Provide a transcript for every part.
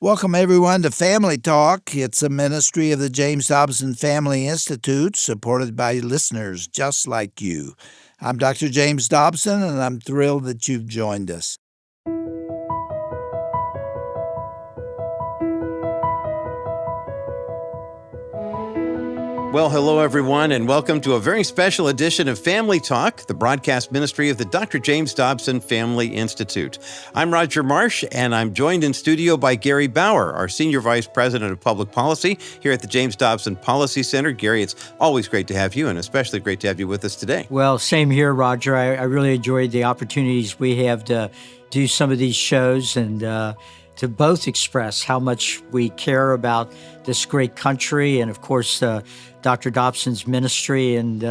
Welcome, everyone, to Family Talk. It's a ministry of the James Dobson Family Institute, supported by listeners just like you. I'm Dr. James Dobson, and I'm thrilled that you've joined us. Well, hello, everyone, and welcome to a very special edition of Family Talk, the broadcast ministry of the Dr. James Dobson Family Institute. I'm Roger Marsh, and I'm joined in studio by Gary Bauer, our Senior Vice President of Public Policy here at the James Dobson Policy Center. Gary, it's always great to have you, and especially great to have you with us today. Well, same here, Roger. I really enjoyed the opportunities we have to do some of these shows and to both express how much we care about this great country and, of course, Dr. Dobson's ministry. And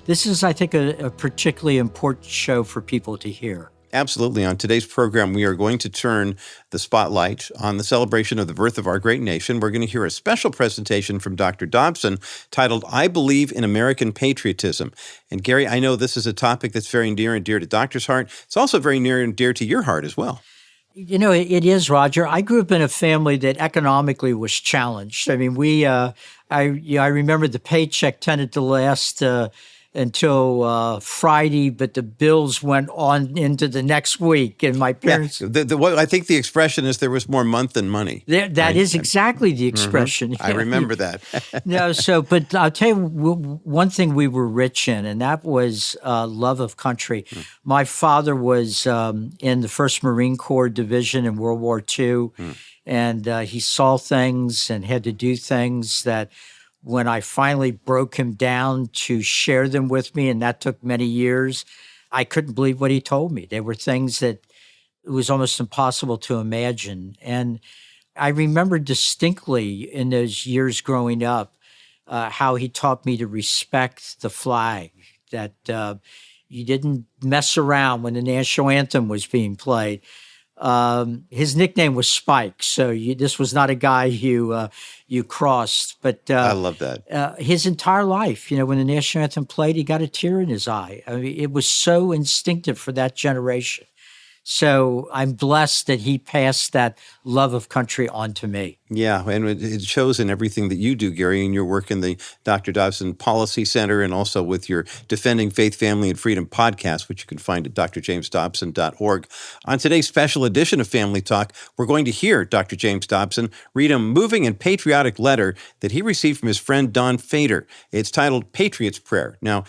this is, I think, a particularly important show for people to hear. Absolutely. On today's program, we are going to turn the spotlight on the celebration of the birth of our great nation. We're going to hear a special presentation from Dr. Dobson titled, I Believe in American Patriotism. And Gary, I know this is a topic that's very near and dear to Doctor's heart. It's also very near and dear to your heart as well. You know, it is, Roger. I grew up in a family that economically was challenged. I mean, I remember the paycheck tended to last until Friday, but the bills went on into the next week. And my parents... Yeah, I think the expression is there was more month than money. That is exactly the expression. Mm-hmm. I remember that. But I'll tell you one thing we were rich in, and that was love of country. My father was in the 1st Marine Corps Division in World War II, and he saw things and had to do things that when I finally broke him down to share them with me, and that took many years, I couldn't believe what he told me. There were things that it was almost impossible to imagine. And I remember distinctly in those years growing up how he taught me to respect the flag, that you didn't mess around when the national anthem was being played. His nickname was Spike, so this was not a guy you crossed. But I love that. His entire life, when the national anthem played, he got a tear in his eye. I mean, it was so instinctive for that generation. So I'm blessed that he passed that love of country on to me. Yeah, and it shows in everything that you do, Gary, in your work in the Dr. Dobson Policy Center and also with your Defending Faith, Family, and Freedom podcast, which you can find at drjamesdobson.org. On today's special edition of Family Talk, we're going to hear Dr. James Dobson read a moving and patriotic letter that he received from his friend Don Fader. It's titled Patriots Prayer. Now,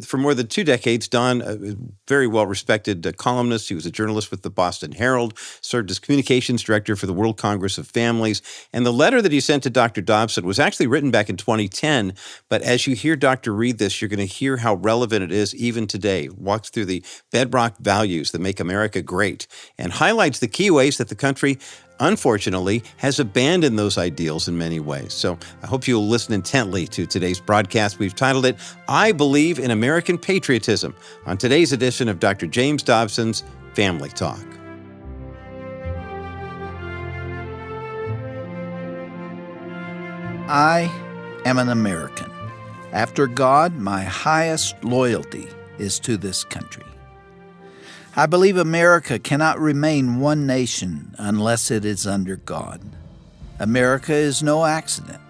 for more than 2 decades, Don, a very well-respected columnist, he was a journalist with the Boston Herald, served as communications director for the World Congress of Families. And the letter that he sent to Dr. Dobson was actually written back in 2010. But as you hear Dr. read this, you're going to hear how relevant it is even today. Walks through the bedrock values that make America great and highlights the key ways that the country, unfortunately, has abandoned those ideals in many ways. So I hope you'll listen intently to today's broadcast. We've titled it, I Believe in American Patriotism, on today's edition of Dr. James Dobson's Family Talk. I am an American. After God, my highest loyalty is to this country. I believe America cannot remain one nation unless it is under God. America is no accident.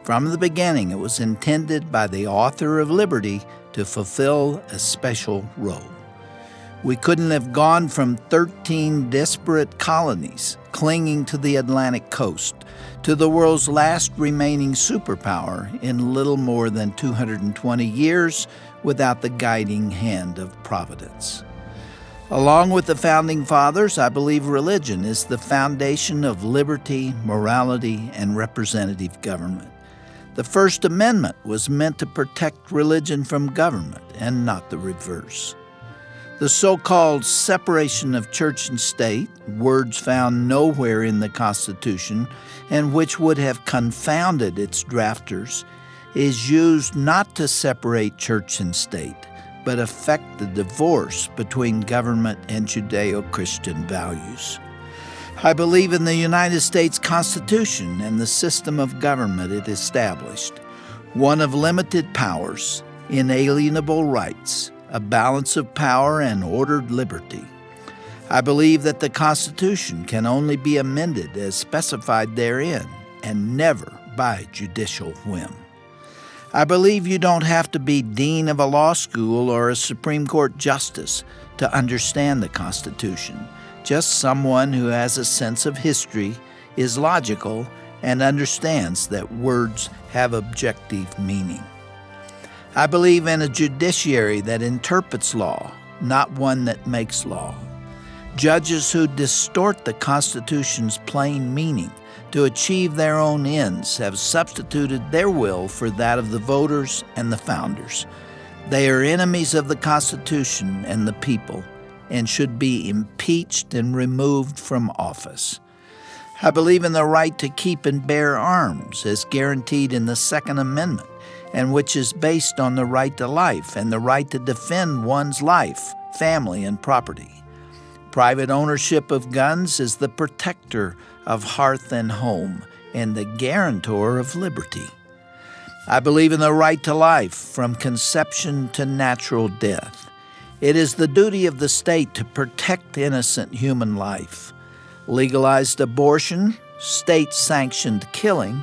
From the beginning, it was intended by the author of liberty to fulfill a special role. We couldn't have gone from 13 disparate colonies clinging to the Atlantic coast to the world's last remaining superpower in little more than 220 years without the guiding hand of Providence. Along with the Founding Fathers, I believe religion is the foundation of liberty, morality, and representative government. The First Amendment was meant to protect religion from government and not the reverse. The so-called separation of church and state, words found nowhere in the Constitution and which would have confounded its drafters, is used not to separate church and state, but effect the divorce between government and Judeo-Christian values. I believe in the United States Constitution and the system of government it established, one of limited powers, inalienable rights, a balance of power and ordered liberty. I believe that the Constitution can only be amended as specified therein, and never by judicial whim. I believe you don't have to be dean of a law school or a Supreme Court justice to understand the Constitution. Just someone who has a sense of history, is logical, and understands that words have objective meaning. I believe in a judiciary that interprets law, not one that makes law. Judges who distort the Constitution's plain meaning to achieve their own ends have substituted their will for that of the voters and the founders. They are enemies of the Constitution and the people, and should be impeached and removed from office. I believe in the right to keep and bear arms as guaranteed in the Second Amendment, and which is based on the right to life and the right to defend one's life, family, and property. Private ownership of guns is the protector of hearth and home and the guarantor of liberty. I believe in the right to life from conception to natural death. It is the duty of the state to protect innocent human life. Legalized abortion, state-sanctioned killing,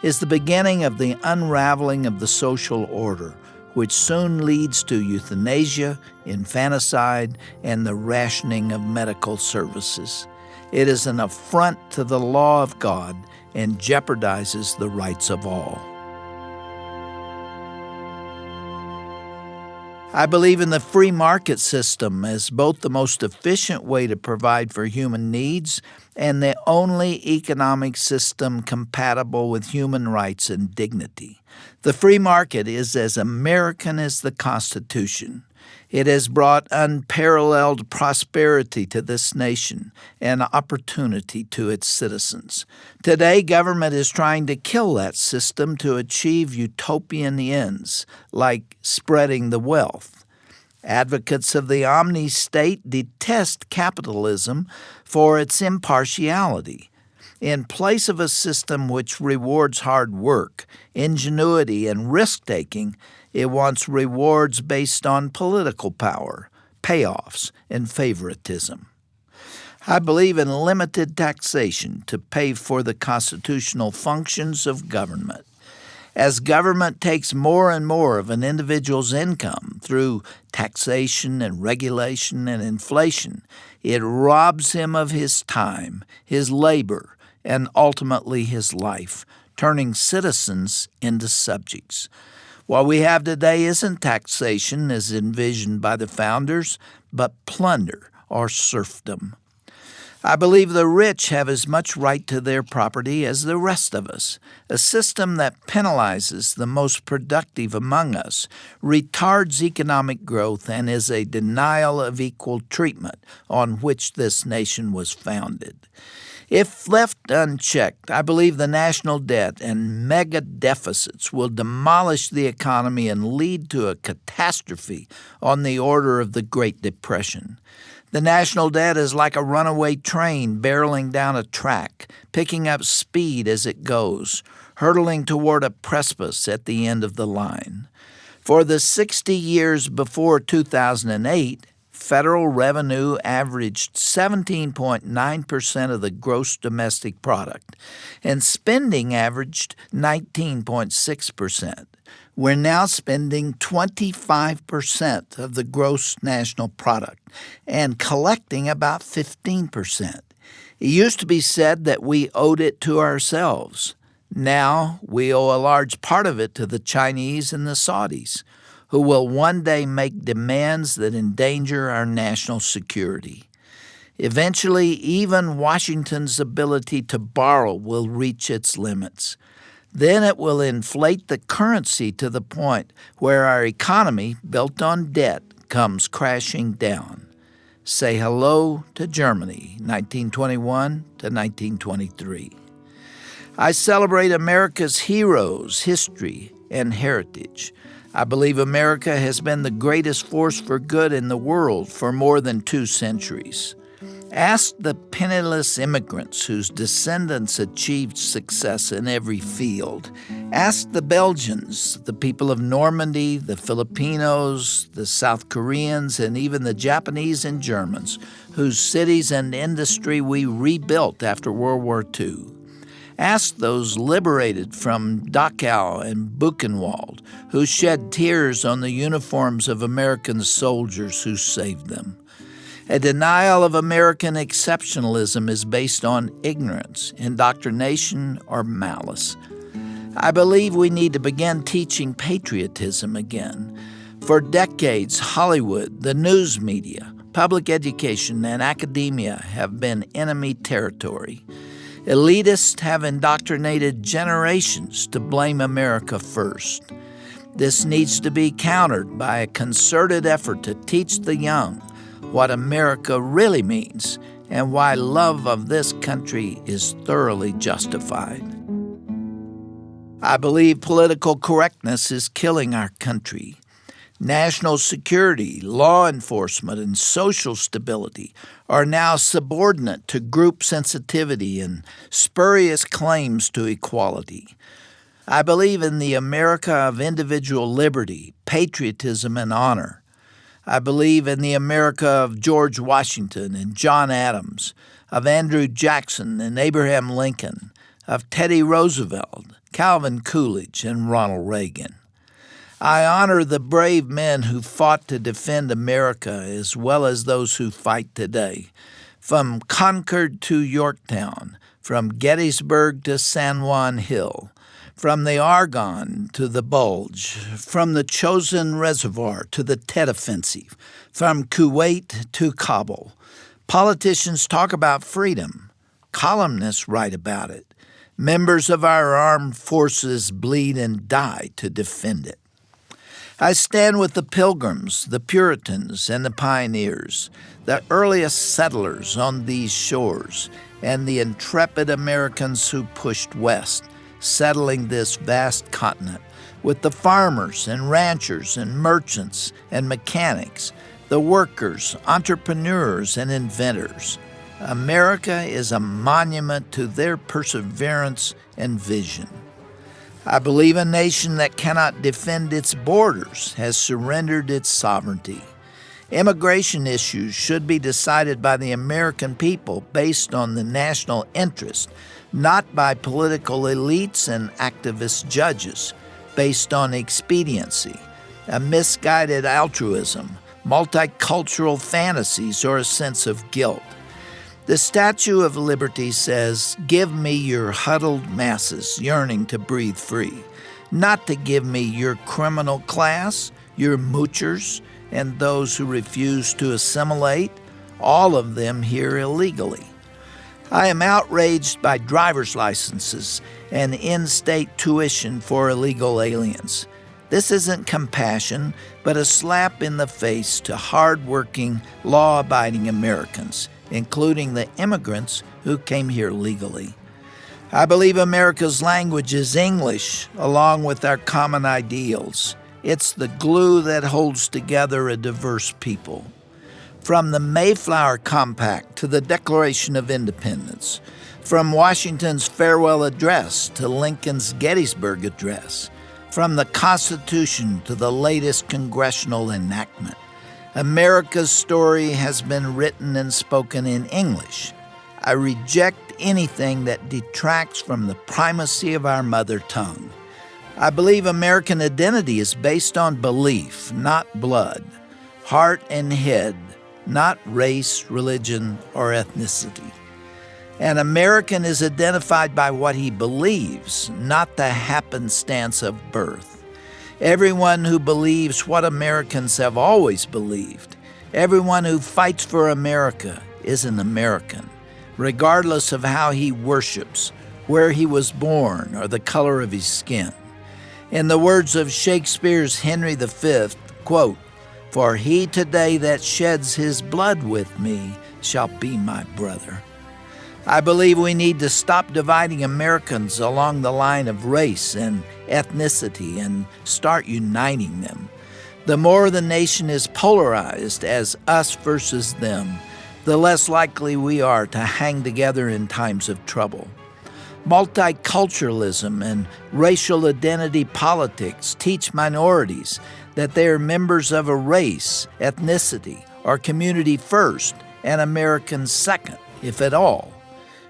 is the beginning of the unraveling of the social order, which soon leads to euthanasia, infanticide, and the rationing of medical services. It is an affront to the law of God and jeopardizes the rights of all. I believe in the free market system as both the most efficient way to provide for human needs and the only economic system compatible with human rights and dignity. The free market is as American as the Constitution. It has brought unparalleled prosperity to this nation and opportunity to its citizens. Today, government is trying to kill that system to achieve utopian ends, like spreading the wealth. Advocates of the omni-state detest capitalism for its impartiality. In place of a system which rewards hard work, ingenuity, and risk-taking, it wants rewards based on political power, payoffs, and favoritism. I believe in limited taxation to pay for the constitutional functions of government. As government takes more and more of an individual's income through taxation and regulation and inflation, it robs him of his time, his labor, and ultimately his life, turning citizens into subjects. What we have today isn't taxation as envisioned by the founders, but plunder or serfdom. I believe the rich have as much right to their property as the rest of us. A system that penalizes the most productive among us retards economic growth and is a denial of equal treatment on which this nation was founded. If left unchecked, I believe the national debt and mega deficits will demolish the economy and lead to a catastrophe on the order of the Great Depression. The national debt is like a runaway train barreling down a track, picking up speed as it goes, hurtling toward a precipice at the end of the line. For the 60 years before 2008, federal revenue averaged 17.9% of the gross domestic product, and spending averaged 19.6%. We're now spending 25% of the gross national product and collecting about 15%. It used to be said that we owed it to ourselves. Now we owe a large part of it to the Chinese and the Saudis, who will one day make demands that endanger our national security. Eventually, even Washington's ability to borrow will reach its limits. Then it will inflate the currency to the point where our economy, built on debt, comes crashing down. Say hello to Germany, 1921 to 1923. I celebrate America's heroes, history, and heritage. I believe America has been the greatest force for good in the world for more than 2 centuries. Ask the penniless immigrants whose descendants achieved success in every field. Ask the Belgians, the people of Normandy, the Filipinos, the South Koreans, and even the Japanese and Germans, whose cities and industry we rebuilt after World War II. Ask those liberated from Dachau and Buchenwald, who shed tears on the uniforms of American soldiers who saved them. A denial of American exceptionalism is based on ignorance, indoctrination, or malice. I believe we need to begin teaching patriotism again. For decades, Hollywood, the news media, public education, and academia have been enemy territory. Elitists have indoctrinated generations to blame America first. This needs to be countered by a concerted effort to teach the young what America really means and why love of this country is thoroughly justified. I believe political correctness is killing our country. National security, law enforcement, and social stability are now subordinate to group sensitivity and spurious claims to equality. I believe in the America of individual liberty, patriotism, and honor. I believe in the America of George Washington and John Adams, of Andrew Jackson and Abraham Lincoln, of Teddy Roosevelt, Calvin Coolidge, and Ronald Reagan. I honor the brave men who fought to defend America as well as those who fight today, from Concord to Yorktown, from Gettysburg to San Juan Hill, from the Argonne to the Bulge, from the Chosin Reservoir to the Tet Offensive, from Kuwait to Kabul. Politicians talk about freedom. Columnists write about it. Members of our armed forces bleed and die to defend it. I stand with the Pilgrims, the Puritans, and the pioneers, the earliest settlers on these shores, and the intrepid Americans who pushed west, settling this vast continent, with the farmers and ranchers and merchants and mechanics, the workers, entrepreneurs, and inventors. America is a monument to their perseverance and vision. I believe a nation that cannot defend its borders has surrendered its sovereignty. Immigration issues should be decided by the American people based on the national interest, not by political elites and activist judges, based on expediency, a misguided altruism, multicultural fantasies, or a sense of guilt. The Statue of Liberty says, "Give me your huddled masses yearning to breathe free," not to give me your criminal class, your moochers, and those who refuse to assimilate, all of them here illegally. I am outraged by driver's licenses and in-state tuition for illegal aliens. This isn't compassion, but a slap in the face to hard-working, law-abiding Americans, including the immigrants who came here legally. I believe America's language is English, along with our common ideals. It's the glue that holds together a diverse people. From the Mayflower Compact to the Declaration of Independence, from Washington's farewell address to Lincoln's Gettysburg Address, from the Constitution to the latest congressional enactment, America's story has been written and spoken in English. I reject anything that detracts from the primacy of our mother tongue. I believe American identity is based on belief, not blood, heart and head, not race, religion, or ethnicity. An American is identified by what he believes, not the happenstance of birth. Everyone who believes what Americans have always believed, everyone who fights for America is an American, regardless of how he worships, where he was born, or the color of his skin. In the words of Shakespeare's Henry V, quote, "For he today that sheds his blood with me shall be my brother." I believe we need to stop dividing Americans along the line of race and ethnicity and start uniting them. The more the nation is polarized as us versus them, the less likely we are to hang together in times of trouble. Multiculturalism and racial identity politics teach minorities that they are members of a race, ethnicity, or community first, and Americans second, if at all.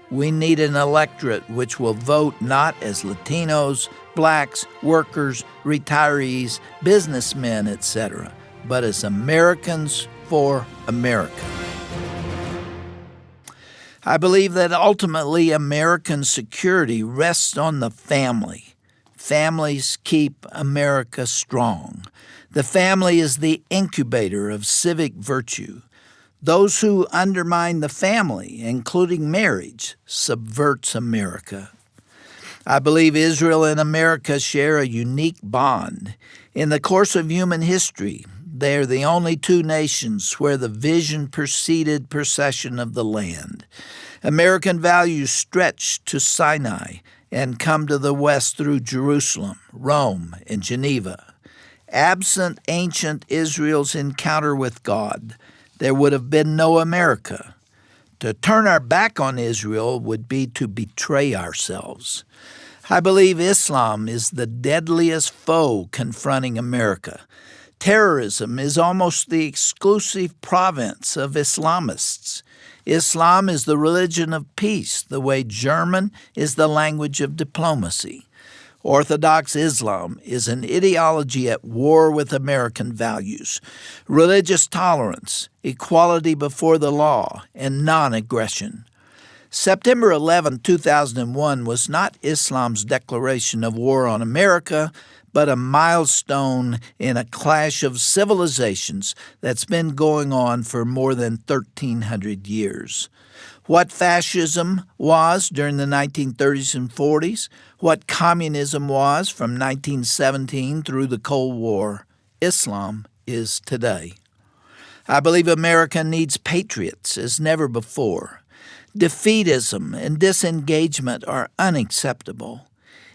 We need an electorate which will vote not as Latinos, blacks, workers, retirees, businessmen, etc., but as Americans for America. I believe that ultimately American security rests on the family. Families keep America strong. The family is the incubator of civic virtue. Those who undermine the family, including marriage, subverts America. I believe Israel and America share a unique bond. In the course of human history, they are the only two nations where the vision preceded possession of the land. American values stretch to Sinai and come to the west through Jerusalem, Rome, and Geneva. Absent ancient Israel's encounter with God, there would have been no America. To turn our back on Israel would be to betray ourselves. I believe Islam is the deadliest foe confronting America. Terrorism is almost the exclusive province of Islamists. Islam is the religion of peace, the way German is the language of diplomacy. Orthodox Islam is an ideology at war with American values, religious tolerance, equality before the law, and non-aggression. September 11, 2001 was not Islam's declaration of war on America, but a milestone in a clash of civilizations that's been going on for more than 1,300 years. What fascism was during the 1930s and 40s, what communism was from 1917 through the Cold War, Islam is today. I believe America needs patriots as never before. Defeatism and disengagement are unacceptable.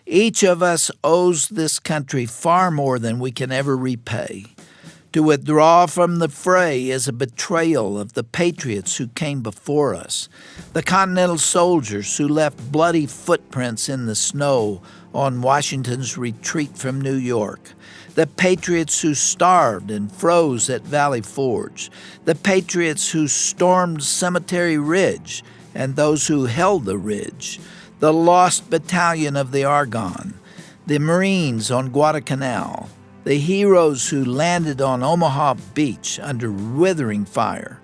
Each of us owes this country far more than we can ever repay. To withdraw from the fray is a betrayal of the patriots who came before us, the Continental soldiers who left bloody footprints in the snow on Washington's retreat from New York, the patriots who starved and froze at Valley Forge, the patriots who stormed Cemetery Ridge and those who held the ridge, the lost battalion of the Argonne, the Marines on Guadalcanal, the heroes who landed on Omaha Beach under withering fire,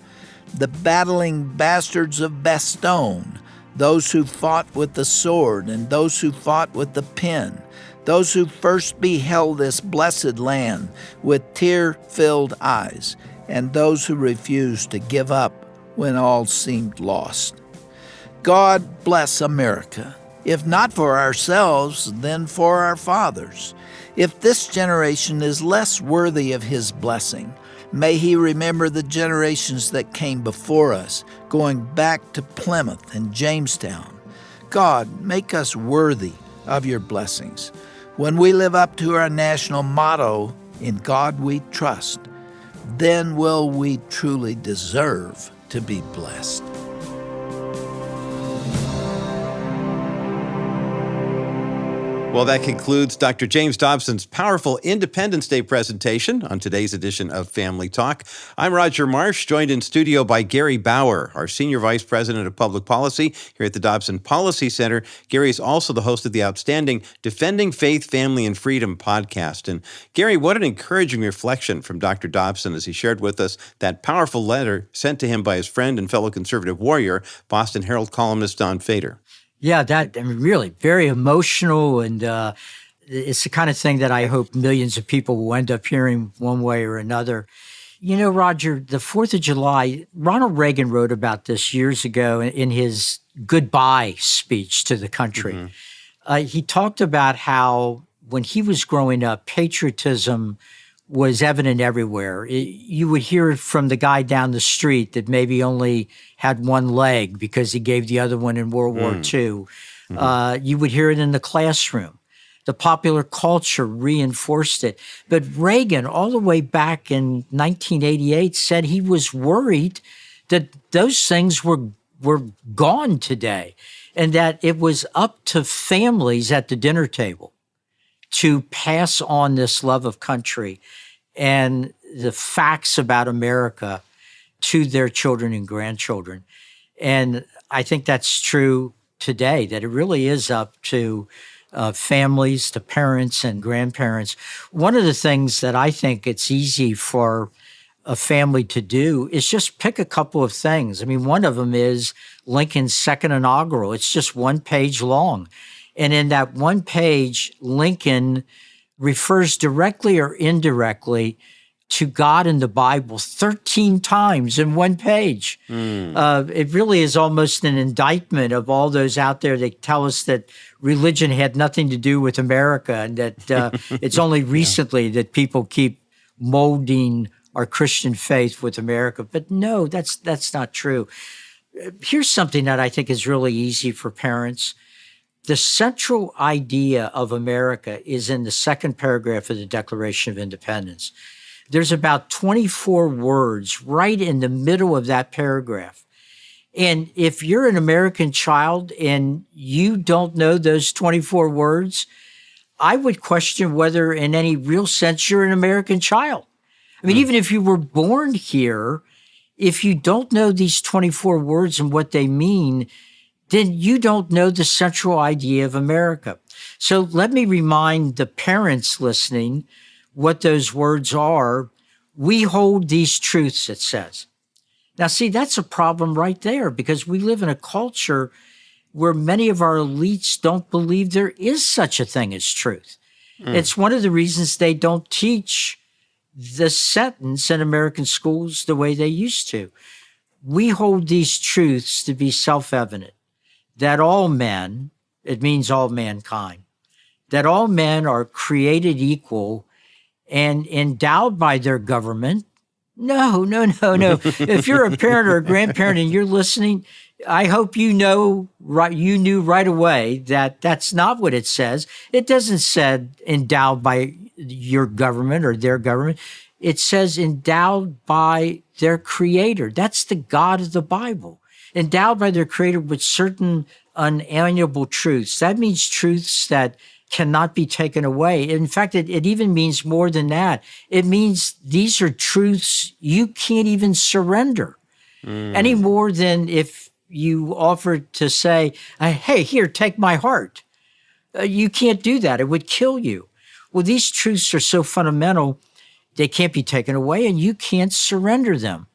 the battling bastards of Bastogne, those who fought with the sword and those who fought with the pen, those who first beheld this blessed land with tear-filled eyes, and those who refused to give up when all seemed lost. God bless America. If not for ourselves, then for our fathers. If this generation is less worthy of his blessing, may he remember the generations that came before us, going back to Plymouth and Jamestown. God, make us worthy of your blessings. When we live up to our national motto, "In God we trust," then will we truly deserve to be blessed. Well, that concludes Dr. James Dobson's powerful Independence Day presentation on today's edition of Family Talk. I'm Roger Marsh, joined in studio by Gary Bauer, our Senior Vice President of Public Policy here at the Dobson Policy Center. Gary is also the host of the outstanding Defending Faith, Family, and Freedom podcast. And Gary, what an encouraging reflection from Dr. Dobson as he shared with us that powerful letter sent to him by his friend and fellow conservative warrior, Boston Herald columnist Don Fader. Yeah, really very emotional, and it's the kind of thing that I hope millions of people will end up hearing one way or another. You know, Roger, the 4th of July, Ronald Reagan wrote about this years ago in his goodbye speech to the country. Mm-hmm. He talked about how when he was growing up, patriotism was evident everywhere. You would hear it from the guy down the street that maybe only had one leg because he gave the other one in World War II. Mm-hmm. You would hear it in the classroom. The popular culture reinforced it. But Reagan, all the way back in 1988, said he was worried that those things were gone today, and that it was up to families at the dinner table to pass on this love of country and the facts about America to their children and grandchildren. And I think that's true today, that it really is up to families, to parents and grandparents. One of the things that I think it's easy for a family to do is just pick a couple of things. I mean, one of them is Lincoln's second inaugural. It's just one page long. And in that one page, Lincoln refers directly or indirectly to God in the Bible 13 times in one page. It really is almost an indictment of all those out there that tell us that religion had nothing to do with America, and that it's only recently that people keep molding our Christian faith with America. But no, that's not true. Here's something that I think is really easy for parents. The central idea of America is in the second paragraph of the Declaration of Independence. There's about 24 words right in the middle of that paragraph. And if you're an American child and you don't know those 24 words, I would question whether in any real sense you're an American child. I mean, even if you were born here, if you don't know these 24 words and what they mean, then you don't know the central idea of America. So let me remind the parents listening what those words are. We hold these truths, it says. Now, see, that's a problem right there, because we live in a culture where many of our elites don't believe there is such a thing as truth. It's one of the reasons they don't teach the sentence in American schools the way they used to. We hold these truths to be self-evident, that all men, it means all mankind, that all men are created equal and endowed by their government. No. If you're a parent or a grandparent and you're listening, I hope you knew right away that that's not what it says. It doesn't say endowed by your government or their government. It says endowed by their creator. That's the God of the Bible. Endowed by their creator with certain unalienable truths. That means truths that cannot be taken away. In fact, it even means more than that. It means these are truths you can't even surrender any more than if you offered to say, hey, here, take my heart. You can't do that. It would kill you. Well, these truths are so fundamental, they can't be taken away, and you can't surrender them.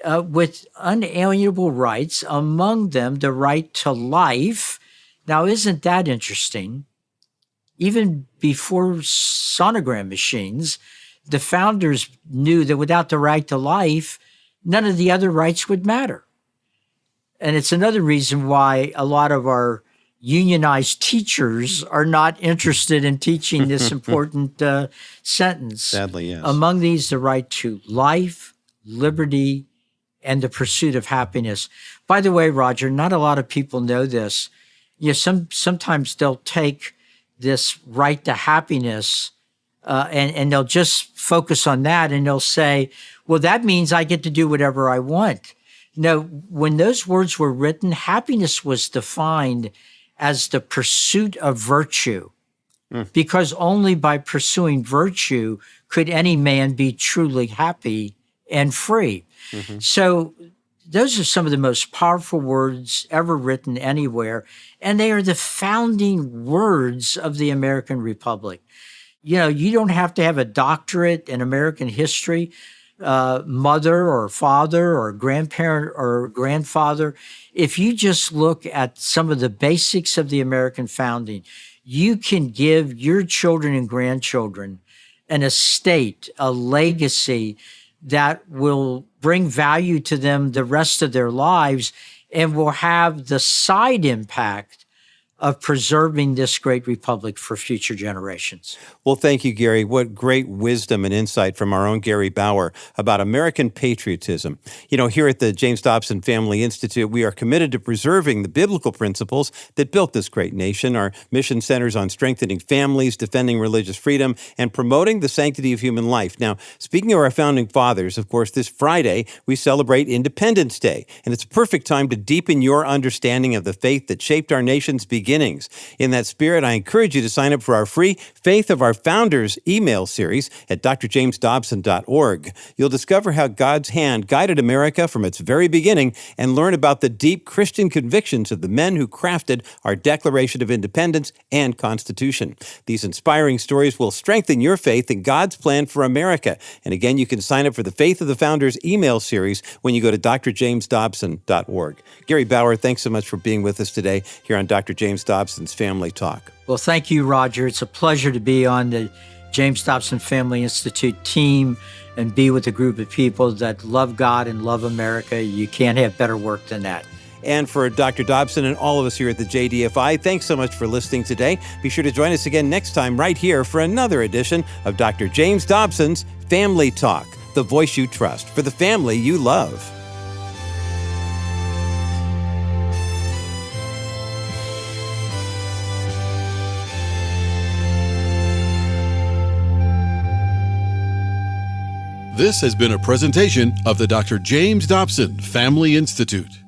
With unalienable rights, among them the right to life. Now, isn't that interesting? Even before sonogram machines, the founders knew that without the right to life, none of the other rights would matter. And it's another reason why a lot of our unionized teachers are not interested in teaching this important sentence. Sadly, yes. Among these, the right to life, liberty, and the pursuit of happiness. By the way, Roger, not a lot of people know this. Sometimes they'll take this right to happiness and they'll just focus on that, and they'll say, well, that means I get to do whatever I want. No, when those words were written, happiness was defined as the pursuit of virtue, because only by pursuing virtue could any man be truly happy and free. So those are some of the most powerful words ever written anywhere, and they are the founding words of the American Republic. You don't have to have a doctorate in American history, mother or father or grandparent or grandfather. If you just look at some of the basics of the American founding, you can give your children and grandchildren an estate, a legacy that will bring value to them the rest of their lives, and will have the side impact of preserving this great republic for future generations. Well, thank you, Gary. What great wisdom and insight from our own Gary Bauer about American patriotism. You know, here at the James Dobson Family Institute, we are committed to preserving the biblical principles that built this great nation. Our mission centers on strengthening families, defending religious freedom, and promoting the sanctity of human life. Now, speaking of our founding fathers, of course, this Friday, we celebrate Independence Day, and it's a perfect time to deepen your understanding of the faith that shaped our nation's beginnings. In that spirit, I encourage you to sign up for our free Faith of Our Founders email series at drjamesdobson.org. You'll discover how God's hand guided America from its very beginning and learn about the deep Christian convictions of the men who crafted our Declaration of Independence and Constitution. These inspiring stories will strengthen your faith in God's plan for America. And again, you can sign up for the Faith of the Founders email series when you go to drjamesdobson.org. Gary Bauer, thanks so much for being with us today here on Dr. James Dobson's Family Talk. Well, thank you, Roger. It's a pleasure to be on the James Dobson Family Institute team and be with a group of people that love God and love America. You can't have better work than that. And for Dr. Dobson and all of us here at the JDFI, thanks so much for listening today. Be sure to join us again next time right here for another edition of Dr. James Dobson's Family Talk, the voice you trust for the family you love. This has been a presentation of the Dr. James Dobson Family Institute.